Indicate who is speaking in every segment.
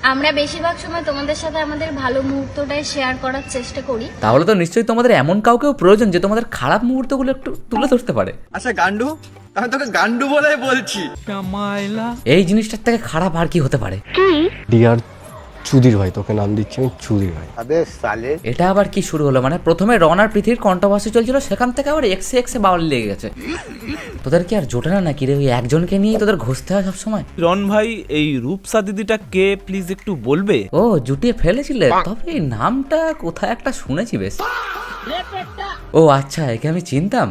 Speaker 1: আমরা বেশিরভাগ সময় তোমাদের সাথে আমাদের ভালো মুহূর্তটাই শেয়ার করার চেষ্টা করি।
Speaker 2: তাহলে তো নিশ্চয়ই তোমাদের এমন কাউকেও প্রয়োজন যে তোমাদের খারাপ মুহূর্তগুলো একটু তুলে ধরতে পারে।
Speaker 3: আচ্ছা গান্ডু, আমি তোকে গান্ডু বলেই বলছি।
Speaker 2: এই জিনিসটার থেকে খারাপ আর কি হতে পারে?
Speaker 4: ডিয়ার চুদির ভাই, তোকে নাম দিচ্ছি আমি চুদির ভাই।
Speaker 2: এটা আবার কি শুরু হলো? মানে প্রথমে রন আর পৃথিবীর কন্ট্রোভার্সি চলছিল, সেখান থেকে আবার এক্সে এক্সে বাউল লেগে গেছে। তোদের কি আর জোটে না নাকি রে? ওই একজনকে নিয়েই তোদের ঘুষতে হয় সবসময়।
Speaker 5: রন ভাই, এই রূপসা দিদিটা কে প্লিজ একটু বলবে?
Speaker 2: ও জুটিয়ে ফেলেছিলে? তবে এই নামটা কোথায় একটা শুনেছি বেশ। ও আচ্ছা, একে আমি চিনতাম।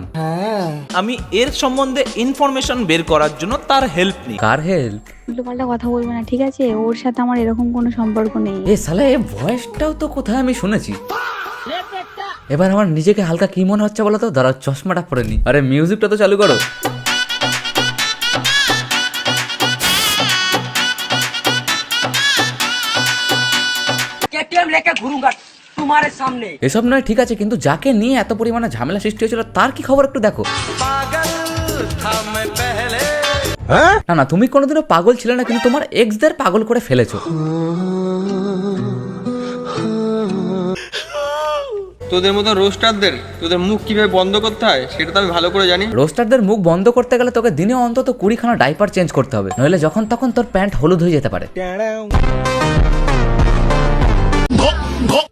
Speaker 5: আমি এর সম্বন্ধে ইনফরমেশন বের করার জন্য তার হেল্প নিই।
Speaker 2: কার হেল্প?
Speaker 6: উল্টোপাল্টা কথা বলবে না, ঠিক আছে? ওর সাথে আমার এরকম কোনো সম্পর্ক নেই।
Speaker 2: এ শালা, এ ভয়েসটাও তো কোথায় আমি শুনেছি। এবার আমার নিজেকে হালকা কি মনে হচ্ছে বলো তো? দাঁড়াও, চশমাটা পরে নি। আরে মিউজিকটা তো চালু করো। এসব নয় ঠিক আছে, কিন্তু যাকে নিয়ে এত পরিমাণে ঝামেলা সৃষ্টি হয়েছিল তার কি খবর একটু দেখো। না না, তুমি কোনোদিনও পাগল ছিলে না, কিন্তু তোমার এক্সদের পাগল করে ফেলেছো।
Speaker 3: তোদের মতন রোস্টারদের তোদের মুখ কিভাবে বন্ধ করতে হয় সেটা তো আমি ভালো করে জানি।
Speaker 2: রোস্টারদের মুখ বন্ধ করতে গেলে তোকে দিনে অন্তত 20খানা ডাইপার চেঞ্জ করতে হবে, নইলে যখন তখন তোর প্যান্ট হলুদ হয়ে যেতে পারে।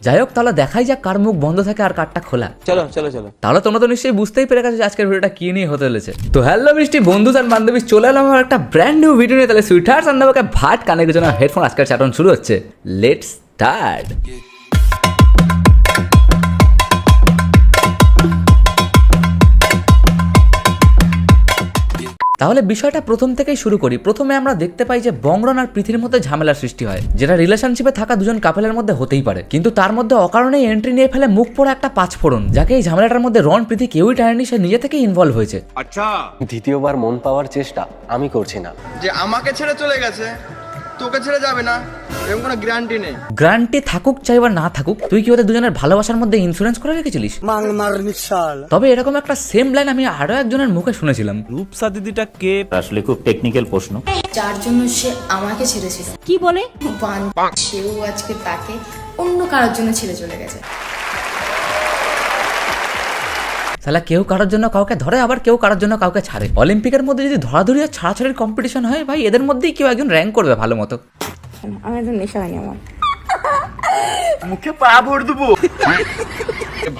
Speaker 2: যাই হোক, তাহলে দেখাই যাক কার মুখ বন্ধ থাকে আর কারটা খোলা।
Speaker 3: চলো চলো চলো।
Speaker 2: তাহলে তোমরা তো নিশ্চয়ই বুঝতেই পেরে গেছো যে আজকের ভিডিওটা কি নিয়ে হতে চলেছে। তো হ্যালো মিষ্টি বন্ধু আর বান্ধবী, চলে এলাম আমার একটা ব্র্যান্ড নিউ ভিডিও নিয়ে। তাহলে সুইটহার্টস আর নামকে ভাট কানে জন্য হেডফোন আজকের চ্যাটন শুরু হচ্ছে। Let's start. তাহলে বিষয়টা প্রথম থেকেই শুরু করি। প্রথমে আমরা দেখতে পাই যে বংরন আর পৃথিবীর মধ্যে ঝামেলার সৃষ্টি হয়, যেটা রিলেশনশিপে থাকা দুজন কাপেলের মধ্যে হতেই পারে, কিন্তু তার মধ্যে অকারণেই এন্ট্রি নিয়ে ফেলে মুখ পোড়া একটা পাঁচফোড়ন, যাকে এই ঝামেলাটার মধ্যে রন পৃথি কেউই টানেনি, সে নিজে থেকেই ইনভলভ হয়েছে।
Speaker 3: আচ্ছা,
Speaker 4: দ্বিতীয়বার মন পাওয়ার চেষ্টা আমি করছি না।
Speaker 3: যে আমাকে ছেড়ে চলে গেছে তোকে ছেড়ে যাবে না এরকম কোনো গ্যারান্টি নেই।
Speaker 2: গ্যারান্টি থাকুক চাই বা না থাকুক, তুই কি ওদের দুজনের ভালোবাসার মধ্যে ইন্স্যুরেন্স করে রেখেছিলিস? তবে এরকম একটা সেম লাইন আমি আরো একজনের মুখে শুনেছিলাম।
Speaker 5: রূপসা দিদিটা কে?
Speaker 7: আসলে খুব টেকনিক্যাল প্রশ্ন।
Speaker 8: যার জন্য সে আমাকে ছেড়েছিল,
Speaker 6: কি বলে?
Speaker 8: সেও আজকে তাকে অন্য কারোর জন্য ছেড়ে চলে গেছে।
Speaker 2: তাহলে কেউ কারোর জন্য কাউকে ধরে, আবার কেউ কারোর জন্য কাউকে ছাড়ে। অলিম্পিকের মধ্যে যদি ধরাধরি আর ছাড়াছাড়ির কম্পিটিশন হয়, ভাই এদের মধ্যেই কেউ একজন র্যাঙ্ক করবে ভালো মতো।
Speaker 6: আমি একদম নেশা হয়নি আমার।
Speaker 3: মুখে পা ভর দেবো।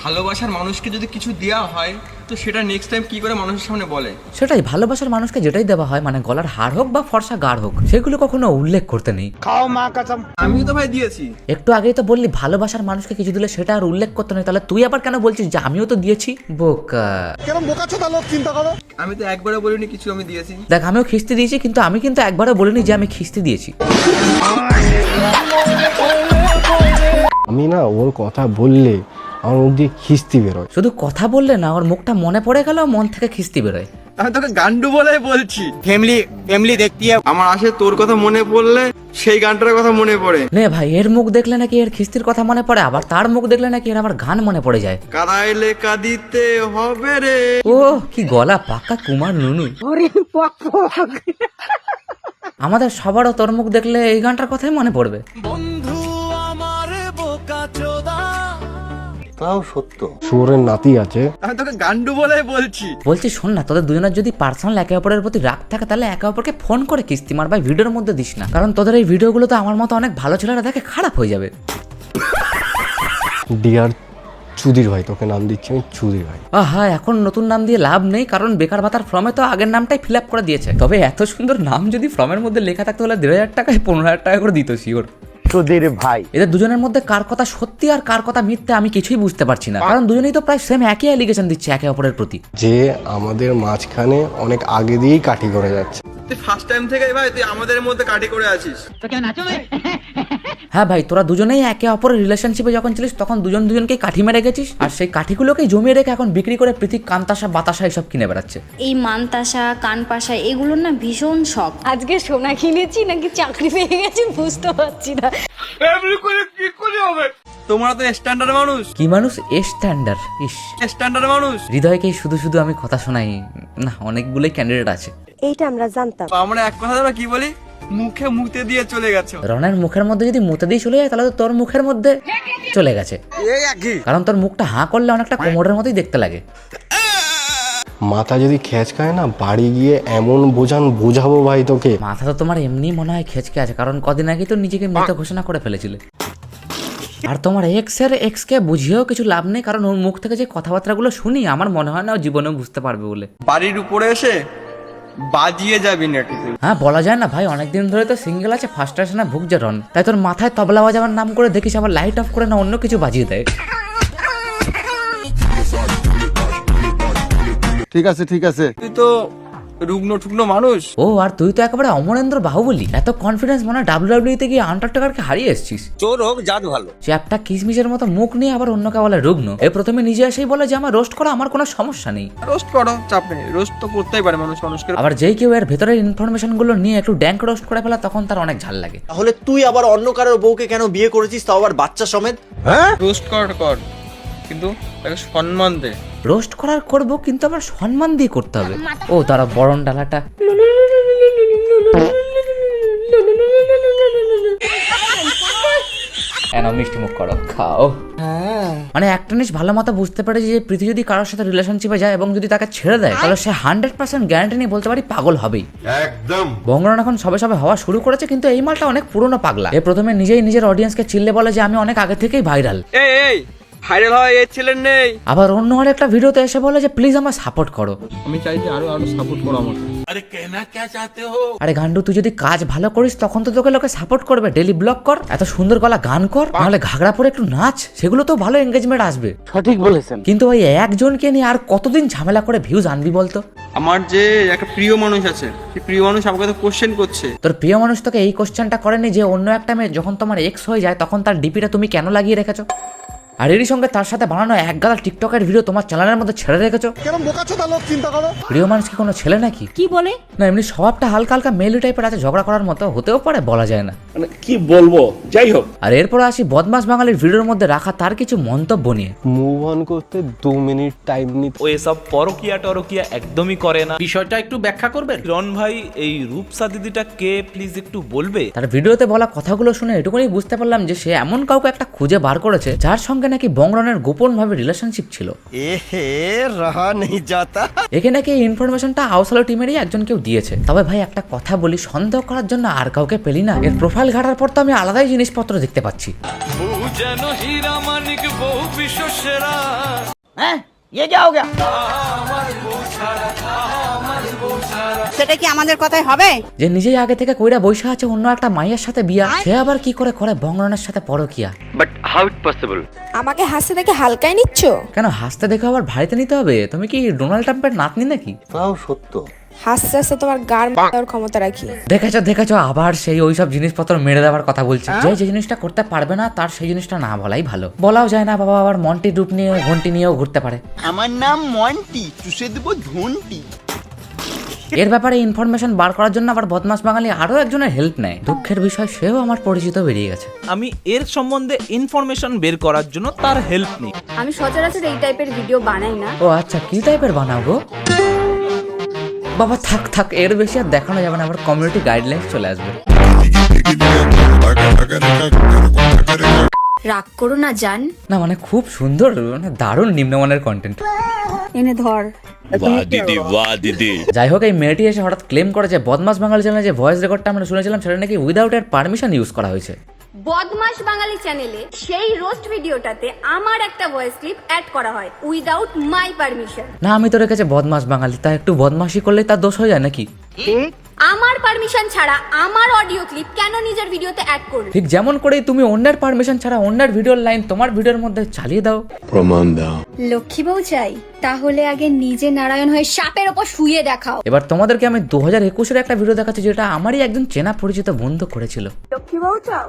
Speaker 3: ভালোবাসার মানুষকে যদি কিছু দেওয়া হয় তো সেটা নেক্সট টাইম কি করে মানুষের সামনে বলে?
Speaker 2: সেটাই, ভালোবাসার মানুষকে যেটাই দেওয়া হয়, মানে গলার হার হোক বা ফর্সা গাঢ় হোক, সেগুলো কখনো উল্লেখ করতে নেই।
Speaker 3: আমিও তো ভাই দিয়েছি।
Speaker 2: একটু আগেই তো বললি ভালোবাসার মানুষকে কিছু দিলে সেটা আর উল্লেখ করতে নেই, তাহলে তুই আবার কেন বলছিস যে আমিও তো দিয়েছি? বোকা।
Speaker 3: আমি তো একবারও বলিনি কিছু আমি দিয়েছি।
Speaker 2: দেখ, আমিও খিস্তি দিয়েছি, কিন্তু আমি কিন্তু একবারও বলিনি যে আমি খিস্তি দিয়েছি।
Speaker 4: আমি না ওর কথা বললে আমার মুখ দিয়ে খিস্তি বেরোয়।
Speaker 2: শুধু কথা বললে না, ওর মুখটা মনে পড়ে গেল, মন থেকে খিস্তি বেরোয়।
Speaker 3: আমি তোকে গান্ডু বলেই বলছি। ফ্যামিলি দেখতি আমার আসে তোর কথা মনে পড়লে সেই গানটার কথা মনে পড়ে।
Speaker 2: নে ভাই, এর মুখ দেখলে নাকি এর খিস্তির কথা মনে পড়ে, আবার তার মুখ দেখলে নাকি এর আবার গান মনে পড়ে যায়।
Speaker 3: কাদাইলে কাঁদিতে হবে রে।
Speaker 2: ও কি গলা, পাক্কা কুমার নুনু। আমাদের সবারও তোর মুখ দেখলে এই গানটার কথাই মনে পড়বে।
Speaker 4: তাও সত্য, শুয়োরের নাতি আছে।
Speaker 3: আমি তোকে গান্ডু বলেই বলছি।
Speaker 2: বলছি শোন না, তোদের দুজনের যদি পার্সোনাল একে অপরের প্রতি রাগ থাকে, তাহলে একে অপরকে ফোন করে কিস্তি মার ভাই, ভিডিওর মধ্যে দিস না, কারণ তোদের এই ভিডিওগুলো তো আমার মতো অনেক ভালো ছেলেরা দেখে খারাপ হয়ে যাবে।
Speaker 4: ডিয়ার চুদির ভাই, তোকে নাম দিচ্ছি আমি চুদির ভাই।
Speaker 2: আহা, এখন নতুন নাম দিয়ে লাভ নেই, কারণ বেকার ভাতার ফর্মে তো আগের নামটাই ফিল আপ করে দিয়েছে। তবে এত সুন্দর নাম যদি ফর্মের মধ্যে লেখা থাকতো, তাহলে 1,500 টাকায় 15,000 টাকা করে দিত শিওর।
Speaker 7: চুদির ভাই,
Speaker 2: এদের দুজনের মধ্যে কার কথা সত্যি আর কার কথা মিথ্যে আমি কিছুই বুঝতে পারছি না, কারণ দুজনেই তো প্রায় সেম একই অ্যালিগেশন দিচ্ছে একে অপরের প্রতি।
Speaker 4: যে আমাদের মাঝখানে অনেক আগে দিয়েই কাঠি করে যাচ্ছে।
Speaker 3: তুই ফার্স্ট টাইম থেকে ভাই তুই আমাদের মধ্যে কাটি করে আছিস।
Speaker 2: হ্যাঁ ভাই, তোরা দুজনেই একে অপরের রিলেশনশিপে যখন ছিলিস তখন দুজন দুজনকে কাঠি মেরে গেছিস, আর সেই কাঠিগুলোকেই জমিয়ে রেখে এখন বিক্রি করে পৃথিবী কান্তাসা বাতাসা এসব কিনে বেড়াচ্ছে।
Speaker 1: এই মানতাসা কানপাসা এগুলোর না ভীষণ শখ।
Speaker 6: আজকে সোনা কিনেছি নাকি চাকরি পেয়ে গেছি বুঝতে পারছি না।
Speaker 3: তোমরা তো স্ট্যান্ডার্ড মানুষ।
Speaker 2: কি মানুষ? স্ট্যান্ডার্ড? ইস,
Speaker 3: স্ট্যান্ডার্ড মানুষ।
Speaker 2: হৃদয়কেই শুধু শুধু আমি কথা শোনাই না, অনেকগুলোই ক্যান্ডিডেট আছে।
Speaker 6: এইটা আমরা জানতাম।
Speaker 3: আমরা এক কথা ধরো কি বলি, মুখে মুতে দিয়ে চলে গেছো।
Speaker 2: রনের মুখের মধ্যে যদি মুতে দিয়ে চলে যায় তাহলে তো তোর মুখের মধ্যে চলে গেছে, কারণ তোর মুখটা হাঁ করলে অনেকটা কোমরের মতোই দেখতে লাগে।
Speaker 4: মাথা যদি খেঁচ খায় না, বাড়ি গিয়ে এমন বোঝাবো ভাই তোকে।
Speaker 2: মাথা তো তোমার এমনি মনে হয় খেচকে আছে, কারণ কদিন আগে তো নিজেকে মৃত ঘোষণা করে ফেলেছিলে। আর তোমার এক্স কে বুঝিয়েও কিছু লাভ নেই, কারণ ওর মুখ থেকে যে কথাবার্তাগুলো শুনি আমার মনে হয় না ও জীবনেও বুঝতে পারবে বলে।
Speaker 3: বাড়ির উপরে এসে বাজিয়ে যাবি নেটিতে।
Speaker 2: হ্যাঁ, বলা যায় না ভাই, অনেকদিন ধরে তো সিঙ্গেল আছে, ফার্স্ট্রেশনে ভুগছে রন, তাই তোর মাথায় তবলা বাজাবার নাম করে দেখিস আবার লাইট অফ করে না অন্য কিছু বাজিয়ে দেয়।
Speaker 9: ঠিক আছে ঠিক আছে,
Speaker 3: তুই তো রুগ্ন ঠুগ্ন মানুষ।
Speaker 2: ও আর তুই তো একেবারে অমরেন্দ্র বাহুবলী, এত কনফিডেন্স মনে হয় WWE তে গিয়ে আন্ডারটেকারকে হারিয়ে এসেছিস।
Speaker 9: চোর হোক জাত ভালো।
Speaker 2: চ্যাপটা কিসমিসের মতো মুখ নিয়ে আবার অন্যকে বলে রুগ্ন। এ প্রথমে নিজে এসেই বলে যে আমার রোস্ট করা আমার কোনো সমস্যা নেই।
Speaker 3: রোস্ট করো, চাপ নেই, রোস্ট তো করতেই পারে মানুষ মানুষকে।
Speaker 2: আবার যেই কেউ এর ভেতরের ইনফরমেশন গুলো নিয়ে একটু ড্যাঙ্ক রোস্ট করে ফেলা তখন তার অনেক ঝাল লাগে।
Speaker 10: তাহলে তুই আবার অন্য কারোর বউকে কেন বিয়ে করেছিস, তাও আবার বাচ্চা সমেত?
Speaker 3: রোস্ট কর কিন্তু তাকে সম্মান দে।
Speaker 2: রোস্ট করার করবো, কিন্তু আবার সম্মান দিয়ে করতে হবে। ও তারা বরণ ডালাটা মিষ্টি মুখ করো, খাও। মানে একটা জিনিস ভালো মতো বুঝতে পারে যে পৃথি যদি কারোর সাথে রিলেশনশিপে যায় এবং যদি তাকে ছেড়ে দেয় তাহলে সে 100% গ্যারান্টি নিয়ে বলতে পারি পাগল হবেই। একদম বঙ্গরণ এখন সবে সবে হওয়া শুরু করেছে, কিন্তু এই মালটা অনেক পুরনো পাগলা। এ প্রথমে নিজেই নিজের অডিয়েন্সকে চিল্লে বলে যে আমি অনেক আগে থেকেই ভাইরাল।
Speaker 3: এই ভাইরাল হয় এই ছেলের নেই।
Speaker 2: আবার অন্য আরেকটা ভিডিওতে এসে বলে যে প্লিজ আমার সাপোর্ট করো।
Speaker 3: আমি চাই যে আরো সাপোর্ট করো আমাকে।
Speaker 2: আরে গান্ডু, তুই যদি কাজ ভালো করিস তখন তো তোকে লোকে সাপোর্ট করবে। ডেলি ব্লগ কর, এত সুন্দর গলা গান কর, নাহলে ঘাগড়া পরে একটু নাচ, সেগুলো তো ভালো এঙ্গেজমেন্ট আসবে।
Speaker 9: সঠিক বলেছেন।
Speaker 2: কিন্তু ওই একজনকে নিয়ে আর কতদিন ঝামেলা করে ভিউজ আনবি বলতো?
Speaker 3: আমার যে একটা প্রিয় মানুষ আছে, সেই প্রিয় মানুষ আমাকে তো কোশ্চেন করছে।
Speaker 2: তোর প্রিয় মানুষ তোকে এই কোশ্চেনটা করেনি যে অন্য একটা মেয়ে যখন তোমার এক্স হয়ে যায় তখন তার ডিপিটা তুমি কেন লাগিয়ে রেখেছো? আর এরই সঙ্গে তার সাথে বানানো এক গাদা টিকটকের ভিডিও তোমার চ্যানেলের মধ্যে ছেড়ে রেখেছো। প্রিয় মানুষ কি কোনো ছেলে নাকি?
Speaker 6: কি বলে?
Speaker 2: না, এমনি স্বভাবটা হালকা হালকা মেলি টাইপের আছে, ঝগড়া করার মতো হতেও পারে, বলা যায় না।
Speaker 9: মানে কি বলবো, যাই হোক।
Speaker 2: আর এরপর আসি বদমাস বাঙালির ভিডিওর মধ্যে রাখা তার কিছু মন্তব্য নিয়ে।
Speaker 4: মুভ অন করতে 2 মিনিট টাইম নিতে।
Speaker 5: ও এসব পরকিয়া টরকিয়া একদমই করে না। বিষয়টা একটু ব্যাখ্যা করবেন রন ভাই? এই রূপসা দিদিটা কে প্লিজ একটু বলবে?
Speaker 2: তার ভিডিওতে বলা কথাগুলো শুনে এটুকুনি বুঝতে পারলাম যে সে এমন কাউকে একটা খুঁজে বার করেছে যার সঙ্গে নাকি বংরনের গোপন ভাবে রিলেশনশিপ ছিল। একে নাকি এই ইনফরমেশনটা আউসালো টিমেরই একজন কেউ দিয়েছে। তবে ভাই একটা কথা বলি, সন্দেহ করার জন্য আর কাউকে পেলি না। এর প্রোফাইল ঘাটার পর তো আমি আলাদাই জিনিসপত্র দেখতে পাচ্ছি।
Speaker 6: সেটা কি আমাদের কথাই হবে?
Speaker 2: যে নিজেই আগে থেকে কইরা বৈশা আছে অন্য একটা মাইয়ের সাথে বিয়া, সে আবার কি করে করে বংরনের সাথে পরকিয়া?
Speaker 3: But how it possible?
Speaker 6: আমাকে হাসতে দেখে হালকায় নিচ্ছ?
Speaker 2: কেন হাসতে দেখে আবার ভারীতে নিতে হবে? তুমি কি ডোনাল্ড ট্রাম্পের নাতনি নাকি?
Speaker 10: তাও সত্য।
Speaker 6: হাসতে হাসতে তোমার গার মারার ক্ষমতা রাখি।
Speaker 2: দেখেছো আবার সেই ওইসব জিনিসপত্র মেরে দেওয়ার কথা বলছে। যে জিনিসটা করতে পারবে না তার সেই জিনিসটা না বলাই ভালো। বলাও যায় না বাবা, আবার মন্টি রূপ নিয়ে ঘন্টি নিয়েও ঘুরতে পারে।
Speaker 10: আমার নাম মন্টি, চুষে দেবো ধুনটি।
Speaker 2: এর ব্যাপারে ইনফরমেশন বার করার জন্য আবার বদমাস বাঙালি আরো একজনের হেল্প নেয়। দুঃখের বিষয় সেও আমার পরিচিত বেরিয়ে গেছে।
Speaker 5: আমি এর সম্বন্ধে ইনফরমেশন বের করার জন্য তার হেল্প নিই।
Speaker 6: আমি সচরাচর এই টাইপের ভিডিও বানাই না।
Speaker 2: ও আচ্ছা, কি টাইপের বানাবো? বাবা থাক, এর বেশি আর দেখানো যাবে না, আবার কমিউনিটি গাইডলাইন্স চলে আসবে।
Speaker 8: রাগ করো না জান।
Speaker 2: না মানে খুব সুন্দর, মানে দারুণ নিম্নমানের কন্টেন্ট।
Speaker 6: এনে ধর।
Speaker 2: যাই হোক, এই মেয়েটি এসে হঠাৎ ক্লেম করে যে বদমাস বাঙালি চ্যানেলে যে ভয়েস রেকর্ডটা আমরা শুনেছিলাম সেটা নাকি উইদাউট এর পারমিশন ইউজ করা হয়েছে।
Speaker 11: বদমাস বাঙালি চ্যানেলে সেই রোস্ট ভিডিওটাতে আমার একটা ভয়েস ক্লিপ অ্যাড করা হয় উইদাউট মাই পারমিশন।
Speaker 2: না, আমি তো রেখেছি বদমাস বাঙালি, তা একটু বদমাশি করলেই তার দোষ হয়ে যায় নাকি?
Speaker 11: আমার পারমিশন ছাড়া আমার অডিও ক্লিপ কেন নিজের ভিডিওতে অ্যাড করবে?
Speaker 2: ঠিক যেমন করেই তুমি অন্যের পারমিশন ছাড়া অন্যের ভিডিওর লাইন তোমার ভিডিওর মধ্যে চালিয়ে দাও।
Speaker 4: প্রমাণ দাও।
Speaker 8: লক্ষ্মী বউ চাই, তাহলে আগে নিজে নারায়ণ হয়ে সাপের ওপর শুয়ে দেখাও।
Speaker 2: এবার তোমাদেরকে আমি 2021-এর একটা ভিডিও দেখাচ্ছি যেটা আমারই একজন চেনা পরিচিত বন্ধু করেছিল।
Speaker 11: লক্ষ্মী বউ চাও,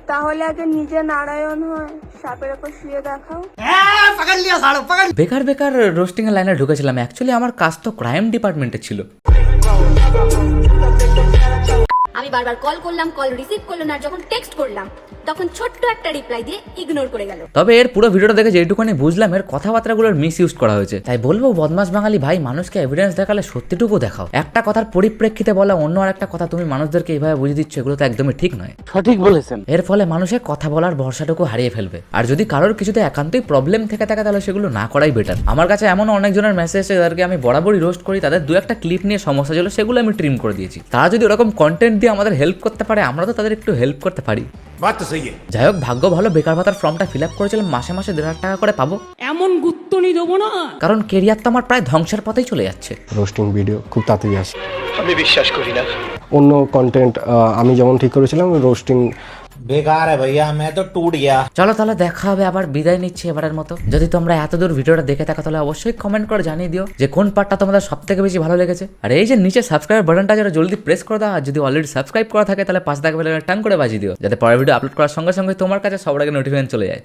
Speaker 11: তাহলে আগে নিজে নারায়ণ হয় সাপের ওপর শুয়ে দেখাও।
Speaker 2: বেকার রোস্টিং এর লাইনে ঢুকেছিলাম। অ্যাকচুয়ালি আমার কাজ তো ক্রাইম ডিপার্টমেন্টে ছিল।
Speaker 11: আমি বারবার কল করলাম, কল রিসিভ করলো না। যখন টেক্সট করলাম তখন ছোট্ট একটা রিপ্লাই দিয়ে ইগনোর করে গেল।
Speaker 2: তবে এর পুরো ভিডিওটা দেখে যেটুকুনি বুঝলাম এর কথাবার্তাগুলোর মিস ইউজ করা হয়েছে। তাই বলবো বদমাস বাঙালি ভাই, মানুষকে এভিডেন্স দেখালে সত্যিটুকু দেখাও। একটা কথার পরিপ্রেক্ষিতে বলা অন্য আর একটা কথা তুমি মানুষদেরকে এইভাবে বুঝিয়ে দিচ্ছ, এগুলো তো একদমই ঠিক নয়।
Speaker 9: সঠিক বলেছেন।
Speaker 2: এর ফলে মানুষের কথা বলার ভরসাটুকু হারিয়ে ফেলবে। আর যদি কারোর কিছুতে একান্তই প্রবলেম থেকে থাকে তাহলে সেগুলো না করাই বেটার। আমার কাছে এমন অনেকজনের মেসেজ এসে যাদেরকে আমি বরাবরই রোস্ট করি, তাদের দু একটা ক্লিপ নিয়ে সমস্যা ছিল, সেগুলো আমি ট্রিম করে দিয়েছি। তারা যদি ওরকম কন্টেন্ট দিয়ে আমাদের হেল্প করতে পারে, আমরা তো তাদের একটু হেল্প করতে পারি। যাই হোক, ভাগ্য ভালো বেকার ভাতার ফর্মটা ফিল আপ করেছিলাম, মাসে মাসে 1,500 টাকা করে পাবো।
Speaker 6: এমন গুত্তনি দেবো না,
Speaker 2: কারণ কেরিয়ার তো আমার প্রায় ধ্বংসের পথেই চলে যাচ্ছে।
Speaker 4: রোস্টিং ভিডিও খুব তাড়াতাড়ি আসে।
Speaker 9: আমি বিশ্বাস করি না।
Speaker 4: অন্য কন্টেন্ট আমি যেমন ঠিক করেছিলাম, রোস্টিং
Speaker 7: বেকার ভাইয়া আমি তো টুট গিয়া।
Speaker 2: চলো তাহলে দেখা হবে, আবার বিদায় নিচ্ছি এবারের মতো। যদি তোমরা এতদূর ভিডিওটা দেখে থাকো তাহলে অবশ্যই কমেন্ট করে জানিয়ে দিও যে কোন পার্টটা তোমাদের সব থেকে বেশি ভালো লেগেছে। আর এই যে নিচে সাবস্ক্রাইব বাটনটা যারা জলদি প্রেস করে দাও, আর যদি অলরেডি সাবস্ক্রাইব করা থাকে তাহলে পাশে থাকা বেল টাং করে বাজিয়ে দিও, যাতে পরের ভিডিও আপলোড করার সঙ্গে সঙ্গে তোমার কাছে সবার আগে নোটিফিকেশন চলে যায়।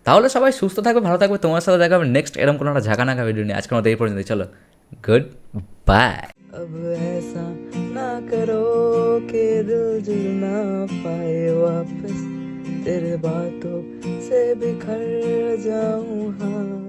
Speaker 2: তাহলে সবাই সুস্থ থাকবে, ভালো থাকবে, তোমার সাথে দেখা হবে নেক্সট এরকম কোনো একটা ঝাঁকানাকা ভিডিও নিয়ে। আজকের মতো এই পর্যন্ত, চলো গুড বাই।
Speaker 12: अब ऐसा ना करो कि दिल जुड़ ना पाए वापस, तेरे बातों से बिखर जाऊं। हाँ